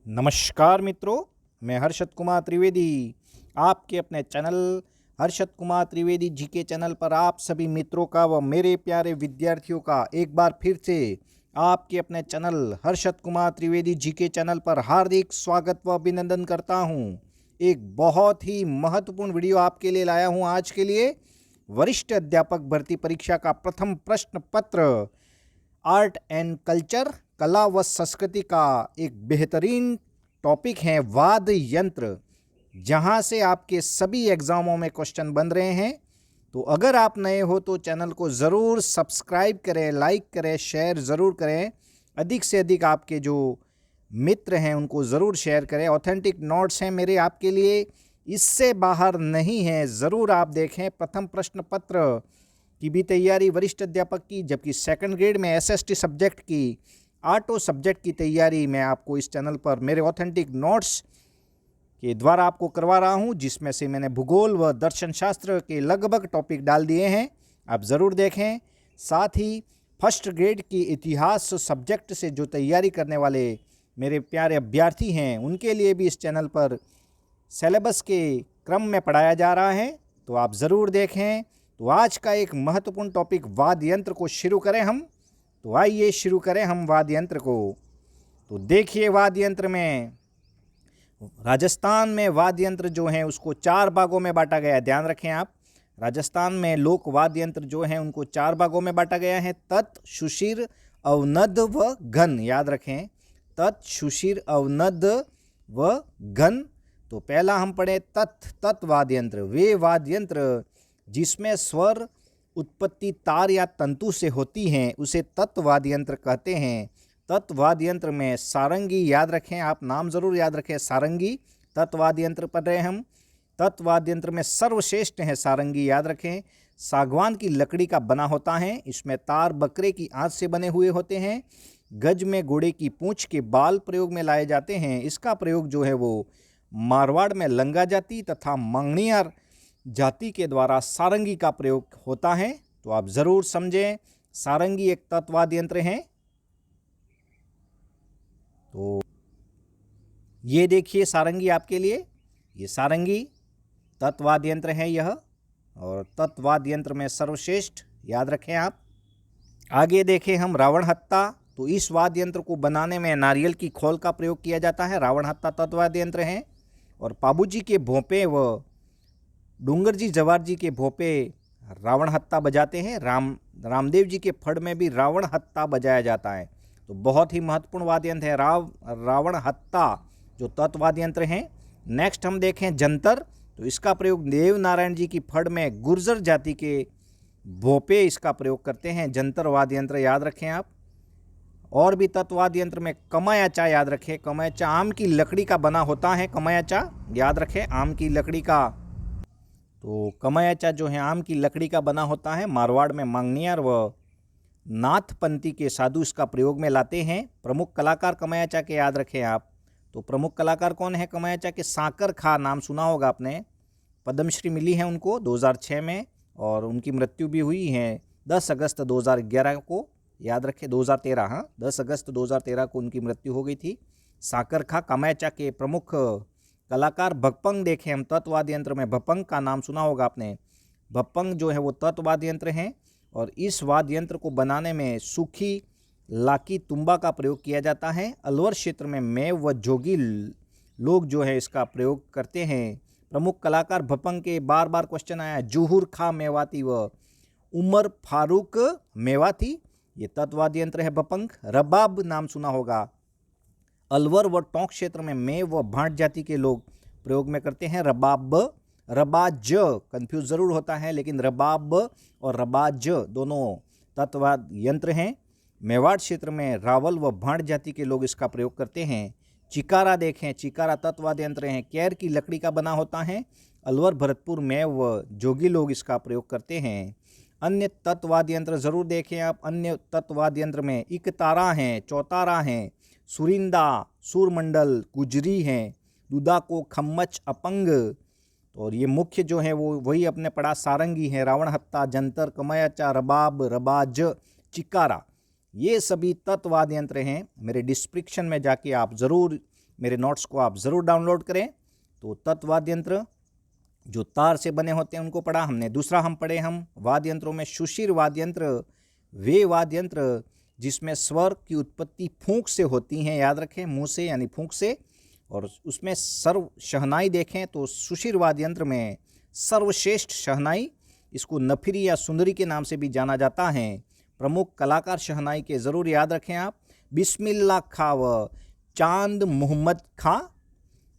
नमस्कार मित्रों, मैं हर्षद कुमार त्रिवेदी आपके अपने चैनल हर्षद कुमार त्रिवेदी जी के चैनल पर आप सभी मित्रों का व मेरे प्यारे विद्यार्थियों का एक बार फिर से आपके अपने चैनल हर्षद कुमार त्रिवेदी जी के चैनल पर हार्दिक स्वागत व अभिनंदन करता हूं। एक बहुत ही महत्वपूर्ण वीडियो आपके लिए लाया हूं आज के लिए। वरिष्ठ अध्यापक भर्ती परीक्षा का प्रथम प्रश्न पत्र आर्ट एंड कल्चर, कला व संस्कृति का एक बेहतरीन टॉपिक है वाद्य यंत्र, जहां से आपके सभी एग्जामों में क्वेश्चन बन रहे हैं। तो अगर आप नए हो तो चैनल को ज़रूर सब्सक्राइब करें, लाइक करें, शेयर ज़रूर करें। अधिक से अधिक आपके जो मित्र हैं उनको ज़रूर शेयर करें। ऑथेंटिक नोट्स हैं मेरे आपके लिए, इससे बाहर नहीं है, ज़रूर आप देखें। प्रथम प्रश्न पत्र की भी तैयारी वरिष्ठ अध्यापक की, जबकि सेकंड ग्रेड में एसएसटी सब्जेक्ट की, ऑटो सब्जेक्ट की तैयारी मैं आपको इस चैनल पर मेरे ऑथेंटिक नोट्स के द्वारा आपको करवा रहा हूं, जिसमें से मैंने भूगोल व दर्शन शास्त्र के लगभग टॉपिक डाल दिए हैं, आप ज़रूर देखें। साथ ही फर्स्ट ग्रेड की इतिहास सब्जेक्ट से जो तैयारी करने वाले मेरे प्यारे अभ्यर्थी हैं उनके लिए भी इस चैनल पर सिलेबस के क्रम में पढ़ाया जा रहा है, तो आप ज़रूर देखें। तो आज का एक महत्वपूर्ण टॉपिक वाद्य यंत्र को शुरू करें हम। तो आइए शुरू करें हम वाद्य यंत्र को। तो देखिए, वाद्य यंत्र में राजस्थान में वाद्य यंत्र जो है उसको 4 भागों में बांटा गया है। ध्यान रखें आप, राजस्थान में लोक वाद्य यंत्र जो है उनको 4 भागों में बांटा गया है। तत्, शुशिर, अवनद व घन। याद रखें, तत्, शुशिर, अवनद व घन। तो पहला हम पढ़े तत् वाद्य यंत्र। वे वाद्य यंत्र जिसमें स्वर उत्पत्ति तार या तंतु से होती हैं उसे तत् वाद्य यंत्र कहते हैं। तत् वाद्य यंत्र में सारंगी, याद रखें आप, नाम जरूर याद रखें, सारंगी तत् वाद्य यंत्र पढ़ रहे हैं हम। तत् वाद्य यंत्र में सर्वश्रेष्ठ है सारंगी, याद रखें। सागवान की लकड़ी का बना होता है, इसमें तार बकरे की आंत से बने हुए होते हैं। गज में घोड़े की पूंछ के बाल प्रयोग में लाए जाते हैं। इसका प्रयोग जो है वो मारवाड़ में लंगा जाति तथा मंगनियार जाति के द्वारा सारंगी का प्रयोग होता है। तो आप जरूर समझें, सारंगी एक तत् वाद्य यंत्र है। तो ये देखिए सारंगी आपके लिए, ये सारंगी तत् वाद्य यंत्र है यह, और तत् वाद्य यंत्र में सर्वश्रेष्ठ, याद रखें आप। आगे देखें हम रावण हत्ता। तो इस वाद्य यंत्र को बनाने में नारियल की खोल का प्रयोग किया जाता है। रावण हत्ता तत् वाद्य यंत्र है। और पाबूजी के भोंपे व डूंगर जी जवार जी के भोंपे रावण हत्ता बजाते हैं। रामदेव जी के फड़ में भी रावण हत्ता बजाया जाता है। तो बहुत ही महत्वपूर्ण वाद्य यंत्र है रावण हत्ता जो तत् वाद्य यंत्र हैं। नेक्स्ट हम देखें जंतर। तो इसका प्रयोग देव नारायण जी की फड़ में गुर्जर जाति के भोंपे इसका प्रयोग करते हैं। जंतर वाद्य यंत्र, याद रखें आप। और भी तत् वाद्य यंत्र में कमायाचा, याद रखें। कमायाचा आम की लकड़ी का बना होता है। कमायाचा याद रखें, आम की लकड़ी का। तो कमायाचा जो है आम की लकड़ी का बना होता है। मारवाड़ में मंगनियार व नाथपंथी के साधु इसका प्रयोग में लाते हैं। प्रमुख कलाकार कमायाचा के, याद रखें आप। तो प्रमुख कलाकार कौन है कमायाचा के? साकर खा, नाम सुना होगा आपने। पद्मश्री मिली है उनको 2006 में, और उनकी मृत्यु भी हुई है 10 अगस्त 2011 को, याद रखें। 2013, हाँ, 10 अगस्त 2013 को उनकी मृत्यु हो गई थी। साकर खा कमायाचा के प्रमुख कलाकार। भपंग देखें हम, तत् वाद्य यंत्र में भपंग का नाम सुना होगा आपने। भपंग जो है वो तत् वाद्य यंत्र हैं, और इस वाद्य यंत्र को बनाने में सूखी लाकी तुम्बा का प्रयोग किया जाता है। अलवर क्षेत्र में मेव व जोगी लोग जो है इसका प्रयोग करते हैं। प्रमुख कलाकार भपंग के बार बार क्वेश्चन आया, जूहुर खा मेवाती व उमर फारूक मेवाती, ये तत् वाद्य यंत्र है भपंग। रबाब नाम सुना होगा। अलवर व टोंक क्षेत्र में मेव व भाट जाति के लोग प्रयोग में करते हैं। रबाब, रबाज कंफ्यूज जरूर होता है, लेकिन रबाब और रबाज दोनों तत् वाद्य यंत्र हैं। मेवाड़ क्षेत्र में रावल व भाट जाति के लोग इसका प्रयोग करते हैं। चिकारा देखें, चिकारा तत् वाद्य यंत्र हैं, कैर की लकड़ी का बना होता है। अलवर, भरतपुर, मेव व जोगी लोग इसका प्रयोग करते हैं। अन्य तत् वाद्य यंत्र जरूर देखें आप। अन्य तत् वाद्य यंत्र में इकतारा हैं, चौतारा हैं, सुरिंदा, सूरमंडल, गुजरी हैं, दुदाको, खम्मच, अपंग। और ये मुख्य जो है वो वही अपने पढ़ा, सारंगी है, रावण हत्ता, जंतर, कमायाचा, रबाब, रबाज, चिकारा, ये सभी तत् वाद्य यंत्र हैं। मेरे डिस्क्रिप्शन में जाके आप ज़रूर मेरे नोट्स को आप ज़रूर डाउनलोड करें। तो तत् वाद्य यंत्र जो तार से बने होते हैं उनको पढ़ा हमने। दूसरा हम वाद्य यंत्रों में सुशिर वाद्य यंत्र वे वाद्य यंत्र जिसमें स्वर की उत्पत्ति फूंक से होती हैं, याद रखें, मुंह से यानी फूंक से। और उसमें सर्व शहनाई देखें तो सुशिर वाद्य यंत्र में सर्वश्रेष्ठ शहनाई, इसको नफिरी या सुंदरी के नाम से भी जाना जाता है। प्रमुख कलाकार शहनाई के ज़रूर याद रखें आप, बिस्मिल्लाह खां व चांद मोहम्मद खां।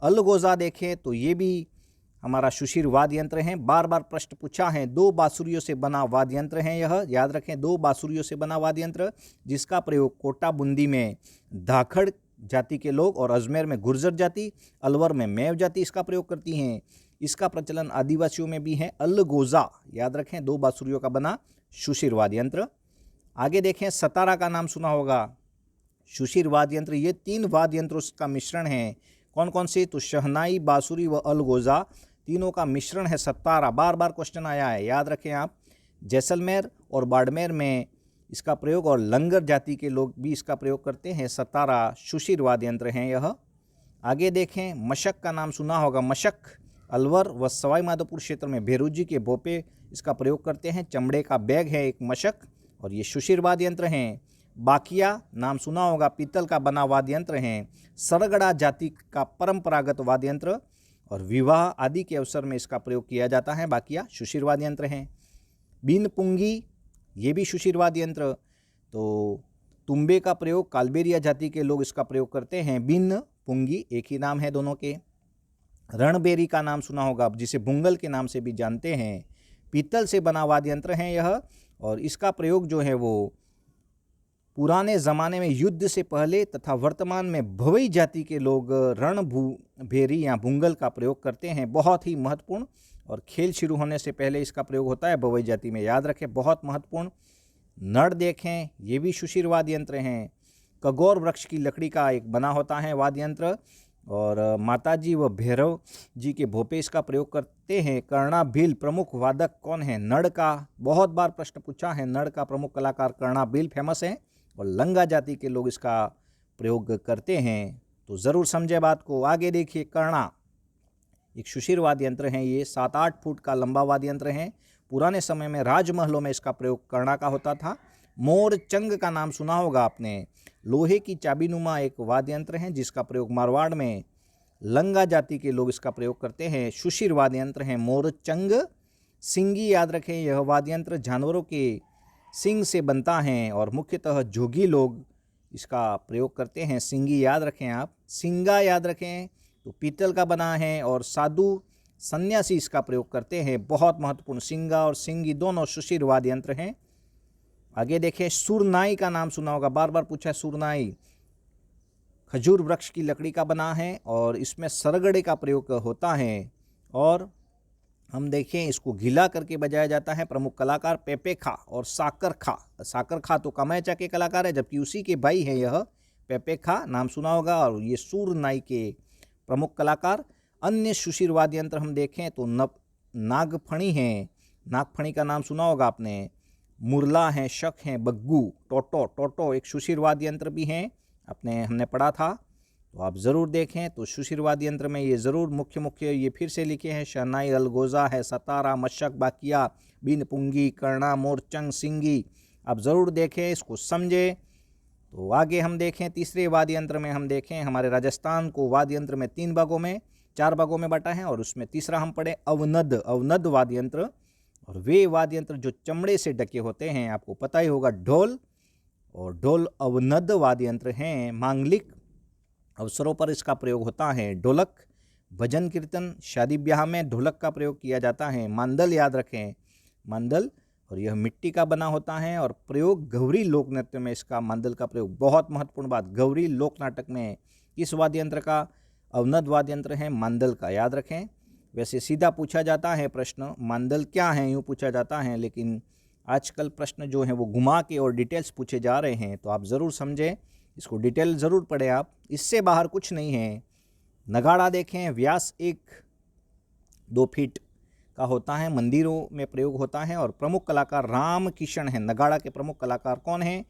अलगोजा देखें तो ये भी हमारा सुशिर वाद्य यंत्र है। बार बार प्रश्न पूछा है, 2 बांसुरियों से बना वाद्य यंत्र है यह, याद रखें, 2 बांसुरियों से बना वाद्य यंत्र जिसका प्रयोग कोटा बूंदी में धाखड़ जाति के लोग और अजमेर में गुर्जर जाति, अलवर में मेव जाति इसका प्रयोग करती हैं। इसका प्रचलन आदिवासियों में भी है। अलगोजा, याद रखें, 2 बांसुरियों का बना सुशिर वाद्य यंत्र। आगे देखें, सतारा का नाम सुना होगा। सुशिर वाद्य यंत्र ये 3 वाद्य यंत्रों का मिश्रण है। कौन कौन से? तो शहनाई, बांसुरी व अलगोजा, तीनों का मिश्रण है सतारा। बार बार क्वेश्चन आया है, याद रखें आप। जैसलमेर और बाड़मेर में इसका प्रयोग और लंगर जाति के लोग भी इसका प्रयोग करते हैं। सतारा सुशिर वाद्य यंत्र हैं यह। आगे देखें, मशक का नाम सुना होगा। मशक अलवर व सवाई माधोपुर क्षेत्र में भेरूजी के भोपे इसका प्रयोग करते हैं। चमड़े का बैग है एक मशक, और ये सुशिर वाद्य यंत्र हैं। बाकिया नाम सुना होगा, पीतल का बना वाद्य यंत्र हैं। सरगड़ा जाति का परंपरागत वाद्य यंत्र, और विवाह आदि के अवसर में इसका प्रयोग किया जाता है। बाकिया सुशिर वाद्य यंत्र हैं। बीन पुंगी ये भी सुशिर वाद्य यंत्र। तो तुम्बे का प्रयोग कालबेरिया जाति के लोग इसका प्रयोग करते हैं। बीन पुंगी एक ही नाम है दोनों के। रणबेरी का नाम सुना होगा, जिसे बुंगल के नाम से भी जानते हैं। पीतल से बना वाद्य यंत्र है यह, और इसका प्रयोग जो है वो पुराने ज़माने में युद्ध से पहले तथा वर्तमान में भवई जाति के लोग रणभेरी या बुंगल का प्रयोग करते हैं। बहुत ही महत्वपूर्ण, और खेल शुरू होने से पहले इसका प्रयोग होता है भवई जाति में, याद रखें, बहुत महत्वपूर्ण। नड़ देखें, ये भी सुशिर वाद्य यंत्र हैं। कगौर वृक्ष की लकड़ी का एक बना होता है वाद्य यंत्र, और माताजी व भैरव जी के भोपे इसका प्रयोग करते हैं। कर्णा भील प्रमुख वादक कौन है? नड़ का बहुत बार प्रश्न पूछा है। नड़ का प्रमुख कलाकार कर्णा भील फेमस है, और लंगा जाति के लोग इसका प्रयोग करते हैं। तो ज़रूर समझे बात को। आगे देखिए, कर्णा एक सुशिर वाद्य यंत्र है। ये 7-8 फुट का लंबा वाद्य यंत्र है। पुराने समय में राजमहलों में इसका प्रयोग कर्णा का होता था। मोर चंग का नाम सुना होगा आपने। लोहे की चाबीनुमा एक वाद्य यंत्र है जिसका प्रयोग मारवाड़ में लंगा जाति के लोग इसका प्रयोग करते हैं। सुशिर वाद्य यंत्र है मोर चंग। सिंगी, याद रखें, यह वाद्य यंत्र जानवरों के सिंग से बनता है, और मुख्यतः जोगी लोग इसका प्रयोग करते हैं। सिंगी याद रखें आप। सिंगा याद रखें, तो पीतल का बना है, और साधु सन्यासी इसका प्रयोग करते हैं। बहुत महत्वपूर्ण, सिंगा और सिंगी दोनों सुशिर वाद्य यंत्र हैं। आगे देखें, सुरनाई का नाम सुना होगा, बार बार पूछा है। सुरनाई खजूर वृक्ष की लकड़ी का बना है, और इसमें सरगड़े का प्रयोग होता है, और हम देखें इसको गीला करके बजाया जाता है। प्रमुख कलाकार पेपे खा और साकर खा। साकर खा तो कमायचा के कलाकार है, जबकि उसी के भाई है यह पेपे खा, नाम सुना होगा, और ये सुरनाई के प्रमुख कलाकार। अन्य सुशिर वाद्य यंत्र हम देखें तो नागफणी है। नागफणी का नाम सुना होगा आपने। मुरला है, शक है, बग्गू, टोटो एक सुशिर वाद्य यंत्र भी हैं, हमने पढ़ा था, तो आप ज़रूर देखें। तो सुशिर वाद्य यंत्र में ये ज़रूर मुख्य ये फिर से लिखे हैं। शहनाई, अलगोजा है, सतारा, मशक, बाकिया, बीन पुंगी, कर्णा, मोरचंग, सिंगी। आप ज़रूर देखें, इसको समझें। तो आगे हम देखें, तीसरे वाद्य यंत्र में हम देखें, हमारे राजस्थान को वाद्य यंत्र में 4 भागों में बांटा है, और उसमें तीसरा हम पढ़े अवनद वाद्य यंत्र। और वे वाद्य यंत्र जो चमड़े से ढके होते हैं, आपको पता ही होगा, ढोल अवनद वाद्य यंत्र हैं। मांगलिक अवसरों पर इसका प्रयोग होता है। ढोलक, भजन कीर्तन, शादी ब्याह में ढोलक का प्रयोग किया जाता है। मांदल, याद रखें, मांदल, और यह मिट्टी का बना होता है, और प्रयोग गौरी लोक नृत्य में इसका मांदल का प्रयोग। बहुत महत्वपूर्ण बात, गौरी लोक नाटक में किस वाद्य यंत्र का अवनद वाद्य यंत्र है? मांदल का, याद रखें। वैसे सीधा पूछा जाता है प्रश्न, मांदल क्या है, यूँ पूछा जाता है, लेकिन आजकल प्रश्न जो हैं वो घुमा के और डिटेल्स पूछे जा रहे हैं, तो आप ज़रूर समझें, इसको डिटेल ज़रूर पढ़ें आप, इससे बाहर कुछ नहीं है। नगाड़ा देखें, व्यास 1-2 फीट का होता है, मंदिरों में प्रयोग होता है, और प्रमुख कलाकार राम किशन है। नगाड़ा के प्रमुख कलाकार कौन हैं?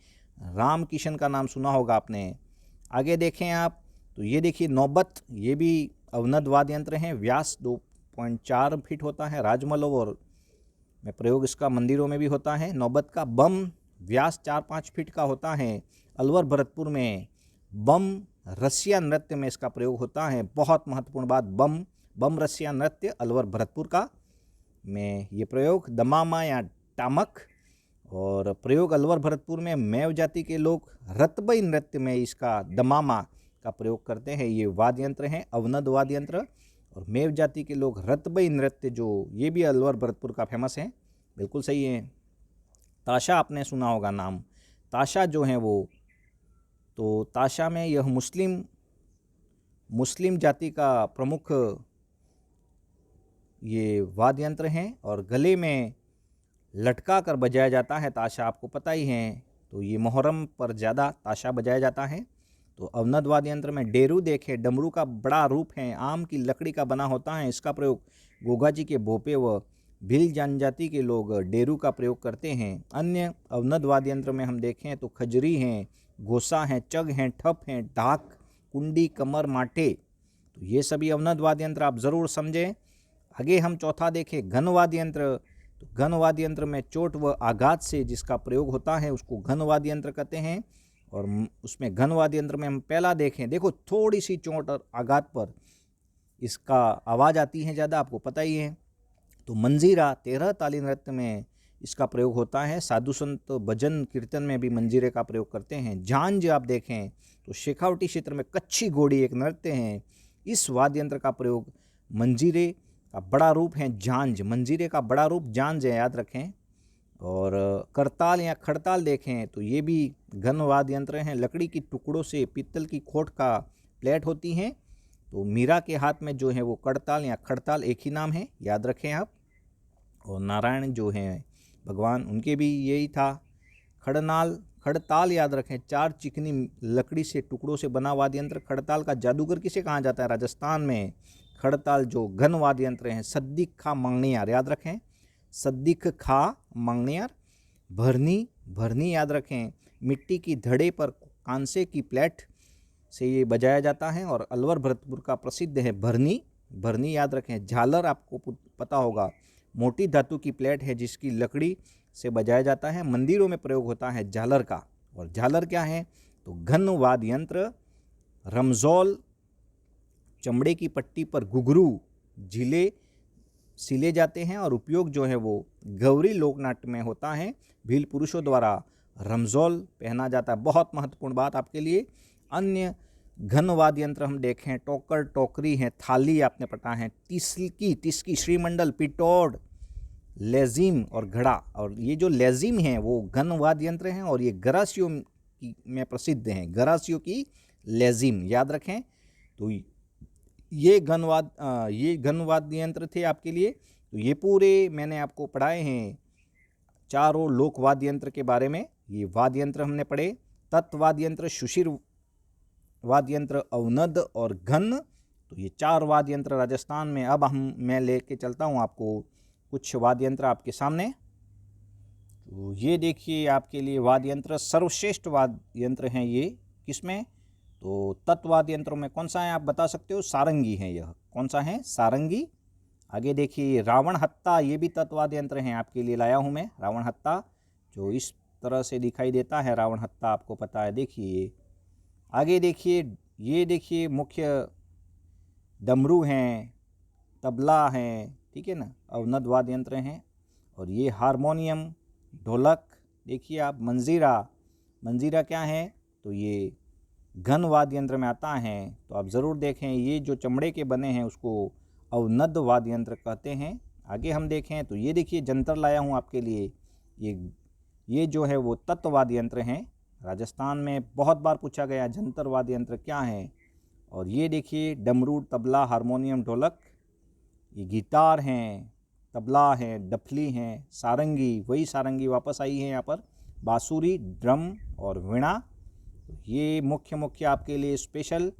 राम किशन का नाम सुना होगा आपने। आगे देखें आप, तो तो ये देखिए नौबत, ये भी अवनद वाद्य यंत्र हैं। व्यास 2.4 फीट होता है राजमलव और में प्रयोग इसका मंदिरों में भी होता है। नौबत का बम व्यास 4-5 फीट का होता है। अलवर भरतपुर में बम रसिया नृत्य में इसका प्रयोग होता है। बहुत महत्वपूर्ण बात, बम रसिया नृत्य अलवर भरतपुर का में ये प्रयोग। दमामा या टामक और प्रयोग अलवर भरतपुर में मैव जाति के लोग रतबई नृत्य में इसका दमामा का प्रयोग करते हैं। ये वाद्य यंत्र हैं अवनद वाद्य यंत्र। और मैव जाति के लोग रतबई नृत्य, जो ये भी अलवर भरतपुर का फेमस है। बिल्कुल सही है। ताशा आपने सुना होगा नाम। ताशा जो है वो, तो ताशा में यह मुस्लिम जाति का प्रमुख ये वाद्य यंत्र हैं और गले में लटका कर बजाया जाता है। ताशा आपको पता ही है, तो ये मुहर्रम पर ज़्यादा ताशा बजाया जाता है। तो अवनद वाद्य यंत्र में डेरू देखे, डमरू का बड़ा रूप है, आम की लकड़ी का बना होता है। इसका प्रयोग गोगा जी के भोपे व भील जनजाति के लोग डेरू का प्रयोग करते हैं। अन्य अवनद वाद्य यंत्र में हम देखें तो खजरी हैं, गोसा हैं, चग हैं, ठप हैं, ढाक, कुंडी, कमर, माटे, तो ये सभी अवनद वाद्य यंत्र आप ज़रूर समझें। आगे हम चौथा देखें घन वाद्य यंत्र। तो घन वाद्य यंत्र में चोट व आघात से जिसका प्रयोग होता है उसको घन वाद्य यंत्र कहते हैं। और उसमें घन वाद्य यंत्र में हम पहला देखें, देखो थोड़ी सी चोट और आघात पर इसका आवाज़ आती है ज़्यादा, आपको पता ही है। तो मंजीरा 13 ताली नृत्य में इसका प्रयोग होता है। साधु संत भजन कीर्तन में भी मंजीरे का प्रयोग करते हैं। झांझ आप देखें तो शेखावटी क्षेत्र में कच्छी घोड़ी एक नृत्य है। इस वाद्य यंत्र का प्रयोग मंजीरे का बड़ा रूप है झांझ, मंजीरे का बड़ा रूप झांझ है, याद रखें। और करताल या खड़ताल देखें तो ये भी घन वाद्य यंत्र हैं। लकड़ी की टुकड़ों से पीतल की खोट का प्लेट होती हैं। तो मीरा के हाथ में जो है वो कड़ताल या खड़ताल एक ही नाम है, याद रखें आप। और नारायण जो हैं भगवान, उनके भी यही था। खड़ताल याद रखें, 4 चिकनी लकड़ी से टुकड़ों से बना वाद्य यंत्र। खड़ताल का जादूगर किसे कहा जाता है? राजस्थान में खड़ताल जो घन वाद्य यंत्र हैं। सद्दिक खा मंगनियार, याद रखें, सद्दिक खा मंगनियार। भरनी याद रखें, मिट्टी की धड़े पर कांसे की प्लेट से ये बजाया जाता है। और अलवर भरतपुर का प्रसिद्ध है भरनी याद रखें। झालर आपको पता होगा, मोटी धातु की प्लेट है जिसकी लकड़ी से बजाया जाता है। मंदिरों में प्रयोग होता है झालर का। और झालर क्या है? तो घन वाद्य यंत्र। रमजौल, चमड़े की पट्टी पर घुघरू झीले सिले जाते हैं और उपयोग जो है वो गौरी लोकनाट्य में होता है। भील पुरुषों द्वारा रमजौल पहना जाता है। बहुत महत्वपूर्ण बात आपके लिए। अन्य घन वाद्य यंत्र हम देखें, टोकर, टोकरी है, थाली आपने पता है, तिस्की, श्रीमंडल, पिटौड, लेजिम और घड़ा। और ये जो लेजिम हैं वो घन वाद्य यंत्र हैं और ये गरासियों में प्रसिद्ध हैं। गरासियों की लेजिम, याद रखें। तो ये घन वाद्य यंत्र थे आपके लिए। तो ये पूरे मैंने आपको पढ़ाए हैं चारों लोक वाद्य यंत्र के बारे में। ये वाद्य यंत्र हमने पढ़े, तत्वाद्य यंत्र, सुशिर वाद्य यंत्र, अवनद और घन। तो ये 4 वाद्य यंत्र राजस्थान में। अब मैं लेके चलता हूँ आपको कुछ वाद्य यंत्र आपके सामने। तो ये देखिए आपके लिए वाद्य यंत्र, सर्वश्रेष्ठ वाद्य यंत्र हैं ये। किसमें? तो तत्वाद्य यंत्रों में कौन सा है आप बता सकते हो? सारंगी है। यह कौन सा है? सारंगी। आगे देखिए रावण हत्ता, ये भी तत्वाद्य यंत्र हैं, आपके लिए लाया हूँ मैं। रावण हत्ता जो इस तरह से दिखाई देता है, रावण हत्ता आपको पता है। देखिए आगे देखिए, ये देखिए मुख्य डमरू हैं, तबला हैं, ठीक है ना, अवनद वाद्य यंत्र हैं। और ये हारमोनियम, ढोलक देखिए आप। मंजीरा क्या है? तो ये घन वाद्य यंत्र में आता है। तो आप ज़रूर देखें, ये जो चमड़े के बने हैं उसको अवनद वाद्य यंत्र कहते हैं। आगे हम देखें तो ये देखिए जंतर लाया हूँ आपके लिए। ये जो है वो तत्वाद्य यंत्र हैं। राजस्थान में बहुत बार पूछा गया जंतर वाद्य यंत्र क्या है। और ये देखिए डमरू, तबला, हारमोनियम, ढोलक, ये गिटार हैं, तबला है, डफली हैं, सारंगी, वही सारंगी वापस आई है यहाँ पर, बांसुरी, ड्रम और वीणा। ये मुख्य आपके लिए स्पेशल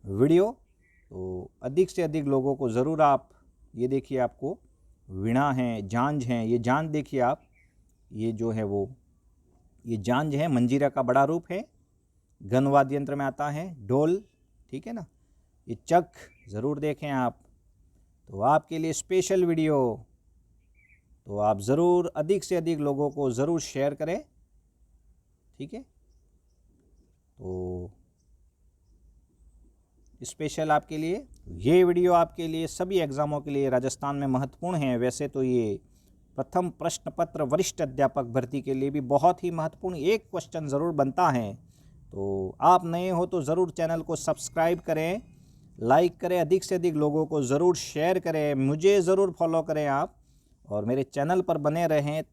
वीडियो। तो अधिक से अधिक लोगों को ज़रूर आप ये देखिए, आपको वीणा है, झांझ हैं। ये झांझ देखिए आप, ये जो है वो ये झांझ है, मंजीरा का बड़ा रूप है, घन वाद्य यंत्र में आता है। ढोल, ठीक है ना। ये चक ज़रूर देखें आप। तो आपके लिए स्पेशल वीडियो, तो आप ज़रूर अधिक से अधिक लोगों को ज़रूर शेयर करें, ठीक है। तो स्पेशल आपके लिए ये वीडियो आपके लिए सभी एग्ज़ामों के लिए राजस्थान में महत्वपूर्ण है। वैसे तो ये प्रथम प्रश्न पत्र वरिष्ठ अध्यापक भर्ती के लिए भी बहुत ही महत्वपूर्ण एक क्वेश्चन ज़रूर बनता है। तो आप नए हो तो ज़रूर चैनल को सब्सक्राइब करें, लाइक करें, अधिक से अधिक लोगों को ज़रूर शेयर करें, मुझे ज़रूर फॉलो करें आप, और मेरे चैनल पर बने रहें।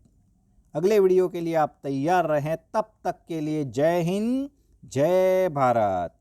अगले वीडियो के लिए आप तैयार रहें। तब तक के लिए जय हिंद, जय भारत।